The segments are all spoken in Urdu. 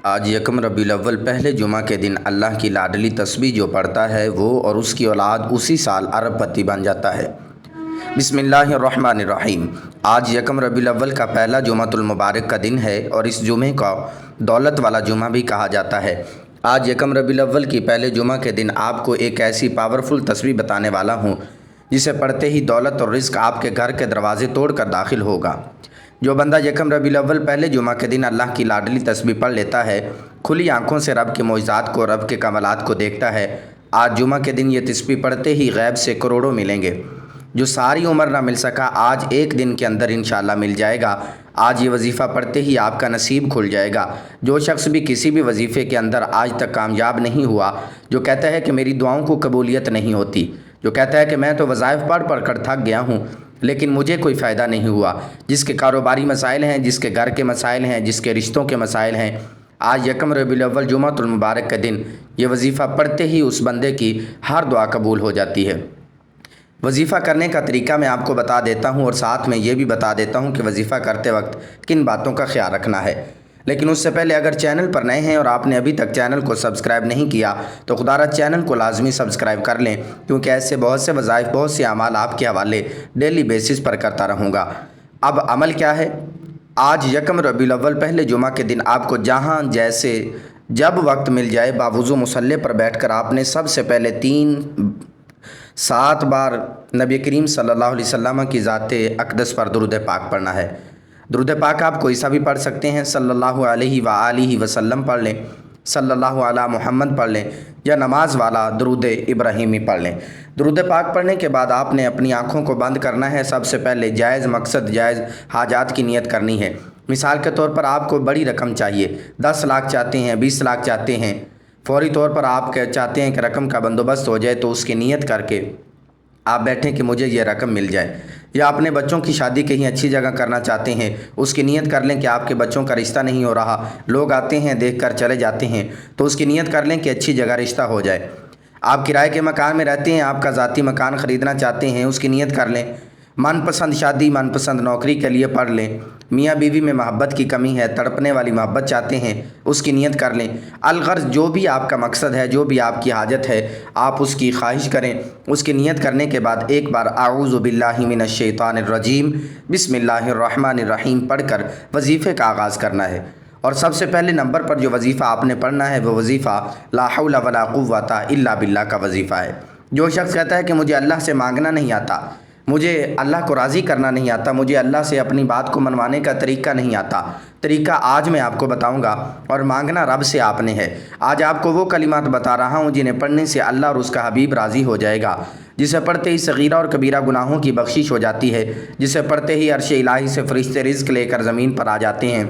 آج یکم ربیع الاول پہلے جمعہ کے دن اللہ کی لاڈلی تسبیح جو پڑھتا ہے وہ اور اس کی اولاد اسی سال ارب پتی بن جاتا ہے۔ بسم اللہ الرحمن الرحیم۔ آج یکم ربیع الاول کا پہلا جمعۃ المبارک کا دن ہے اور اس جمعے کو دولت والا جمعہ بھی کہا جاتا ہے۔ آج یکم ربیع الاول کی پہلے جمعہ کے دن آپ کو ایک ایسی پاورفل تسبیح بتانے والا ہوں جسے پڑھتے ہی دولت اور رزق آپ کے گھر کے دروازے توڑ کر داخل ہوگا۔ جو بندہ یکم ربیع الاول پہلے جمعہ کے دن اللہ کی لاڈلی تسبیح پڑھ لیتا ہے، کھلی آنکھوں سے رب کے معجزات کو، رب کے کمالات کو دیکھتا ہے۔ آج جمعہ کے دن یہ تسبیح پڑھتے ہی غیب سے کروڑوں ملیں گے۔ جو ساری عمر نہ مل سکا آج ایک دن کے اندر انشاءاللہ مل جائے گا۔ آج یہ وظیفہ پڑھتے ہی آپ کا نصیب کھل جائے گا۔ جو شخص بھی کسی بھی وظیفے کے اندر آج تک کامیاب نہیں ہوا، جو کہتا ہے کہ میری دعاؤں کو قبولیت نہیں ہوتی، جو کہتا ہے کہ میں تو وظائف پڑھ پڑھ کر تھک گیا ہوں لیکن مجھے کوئی فائدہ نہیں ہوا، جس کے کاروباری مسائل ہیں، جس کے گھر کے مسائل ہیں، جس کے رشتوں کے مسائل ہیں، آج یکم ربیع الاول جمعۃ المبارک کا دن یہ وظیفہ پڑھتے ہی اس بندے کی ہر دعا قبول ہو جاتی ہے۔ وظیفہ کرنے کا طریقہ میں آپ کو بتا دیتا ہوں اور ساتھ میں یہ بھی بتا دیتا ہوں کہ وظیفہ کرتے وقت کن باتوں کا خیال رکھنا ہے۔ لیکن اس سے پہلے اگر چینل پر نئے ہیں اور آپ نے ابھی تک چینل کو سبسکرائب نہیں کیا تو خدا را چینل کو لازمی سبسکرائب کر لیں، کیونکہ ایسے بہت سے وظائف، بہت سے اعمال آپ کے حوالے ڈیلی بیسس پر کرتا رہوں گا۔ اب عمل کیا ہے؟ آج یکم ربیع الاول پہلے جمعہ کے دن آپ کو جہاں جیسے جب وقت مل جائے باوضو مصلی پر بیٹھ کر آپ نے سب سے پہلے 7 بار نبی کریم صلی اللہ علیہ وسلم کی ذات اقدس پر درود پاک پڑھنا ہے۔ درود پاک آپ کوئی سا بھی پڑھ سکتے ہیں، صلی اللہ علیہ وآلہ وسلم پڑھ لیں، صلی اللہ علی محمد پڑھ لیں، یا نماز والا درود ابراہیمی پڑھ لیں۔ درود پاک پڑھنے کے بعد آپ نے اپنی آنکھوں کو بند کرنا ہے۔ سب سے پہلے جائز مقصد، جائز حاجات کی نیت کرنی ہے۔ مثال کے طور پر آپ کو بڑی رقم چاہیے، 10 لاکھ چاہتے ہیں، 20 لاکھ چاہتے ہیں، فوری طور پر آپ چاہتے ہیں کہ رقم کا بندوبست ہو جائے، تو اس کی نیت کر کے آپ بیٹھیں کہ مجھے یہ رقم مل جائے۔ یا اپنے بچوں کی شادی کہیں اچھی جگہ کرنا چاہتے ہیں، اس کی نیت کر لیں کہ آپ کے بچوں کا رشتہ نہیں ہو رہا، لوگ آتے ہیں دیکھ کر چلے جاتے ہیں، تو اس کی نیت کر لیں کہ اچھی جگہ رشتہ ہو جائے۔ آپ کرائے کے مکان میں رہتے ہیں، آپ کا ذاتی مکان خریدنا چاہتے ہیں، اس کی نیت کر لیں۔ من پسند شادی، من پسند نوکری کے لیے پڑھ لیں۔ میاں بیوی میں محبت کی کمی ہے، تڑپنے والی محبت چاہتے ہیں، اس کی نیت کر لیں۔ الغرض جو بھی آپ کا مقصد ہے، جو بھی آپ کی حاجت ہے، آپ اس کی خواہش کریں۔ اس کی نیت کرنے کے بعد ایک بار اعوذ باللہ من الشیطان الرجیم بسم اللہ الرحمن الرحیم پڑھ کر وظیفے کا آغاز کرنا ہے۔ اور سب سے پہلے نمبر پر جو وظیفہ آپ نے پڑھنا ہے وہ وظیفہ لا حول ولا قوۃ الا باللہ کا وظیفہ ہے۔ جو شخص کہتا ہے کہ مجھے اللہ سے مانگنا نہیں آتا، مجھے اللہ کو راضی کرنا نہیں آتا، مجھے اللہ سے اپنی بات کو منوانے کا طریقہ نہیں آتا، طریقہ آج میں آپ کو بتاؤں گا، اور مانگنا رب سے آپ نے ہے۔ آج آپ کو وہ کلمات بتا رہا ہوں جنہیں پڑھنے سے اللہ اور اس کا حبیب راضی ہو جائے گا، جسے پڑھتے ہی صغیرہ اور کبیرہ گناہوں کی بخشش ہو جاتی ہے، جسے پڑھتے ہی عرش الہی سے فرشتے رزق لے کر زمین پر آ جاتے ہیں،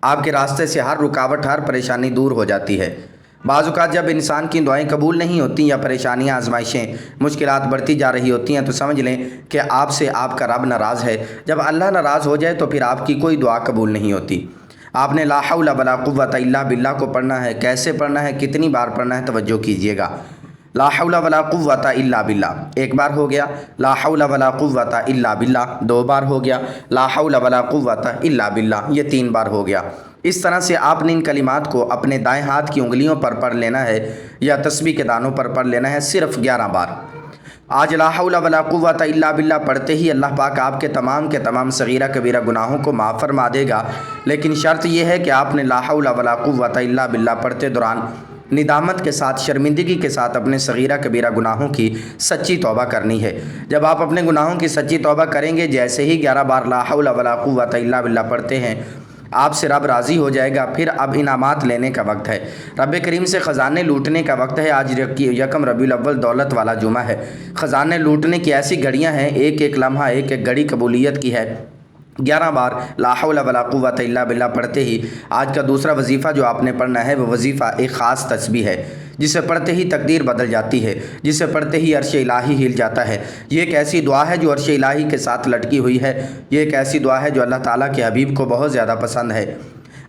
آپ کے راستے سے ہر رکاوٹ، ہر پریشانی دور ہو جاتی ہے۔ بعض اوقات جب انسان کی دعائیں قبول نہیں ہوتی یا پریشانیاں، آزمائشیں، مشکلات بڑھتی جا رہی ہوتی ہیں تو سمجھ لیں کہ آپ سے آپ کا رب ناراض ہے۔ جب اللہ ناراض ہو جائے تو پھر آپ کی کوئی دعا قبول نہیں ہوتی۔ آپ نے لا حول ولا قوۃ الا باللہ کو پڑھنا ہے۔ کیسے پڑھنا ہے، کتنی بار پڑھنا ہے، توجہ کیجیے گا۔ لا حول ولا قوۃ الا باللہ ایک بار ہو گیا، لا حول ولا قوۃ الا باللہ 2 بار ہو گیا، لا حول ولا قوۃ الا باللہ یہ 3 بار ہو گیا۔ اس طرح سے آپ نے ان کلمات کو اپنے دائیں ہاتھ کی انگلیوں پر پڑھ لینا ہے یا تسبیح کے دانوں پر پڑھ لینا ہے، صرف 11 بار۔ آج لا حول ولا قوۃ الا باللہ پڑھتے ہی اللہ پاک آپ کے تمام صغیرہ کبیرہ گناہوں کو معاف فرما دے گا، لیکن شرط یہ ہے کہ آپ نے لا حول ولا قوۃ الا باللہ پڑھتے دوران ندامت کے ساتھ، شرمندگی کے ساتھ اپنے صغیرہ کبیرہ گناہوں کی سچی توبہ کرنی ہے۔ جب آپ اپنے گناہوں کی سچی توبہ کریں گے، جیسے ہی 11 بار لا حول ولا قوۃ الا باللہ پڑھتے ہیں، آپ سے رب راضی ہو جائے گا۔ پھر اب انعامات لینے کا وقت ہے، رب کریم سے خزانے لوٹنے کا وقت ہے۔ آج یکم ربیع الاول دولت والا جمعہ ہے۔ خزانے لوٹنے کی ایسی گھڑیاں ہیں، ایک ایک لمحہ، ایک ایک گھڑی قبولیت کی ہے۔ 11 بار لا حول ولا قوۃ الا باللہ پڑھتے ہی آج کا دوسرا وظیفہ جو آپ نے پڑھنا ہے وہ وظیفہ ایک خاص تسبیح ہے، جسے پڑھتے ہی تقدیر بدل جاتی ہے، جسے پڑھتے ہی عرش الہی ہل جاتا ہے۔ یہ ایک ایسی دعا ہے جو عرش الہی کے ساتھ لٹکی ہوئی ہے، یہ ایک ایسی دعا ہے جو اللہ تعالیٰ کے حبیب کو بہت زیادہ پسند ہے۔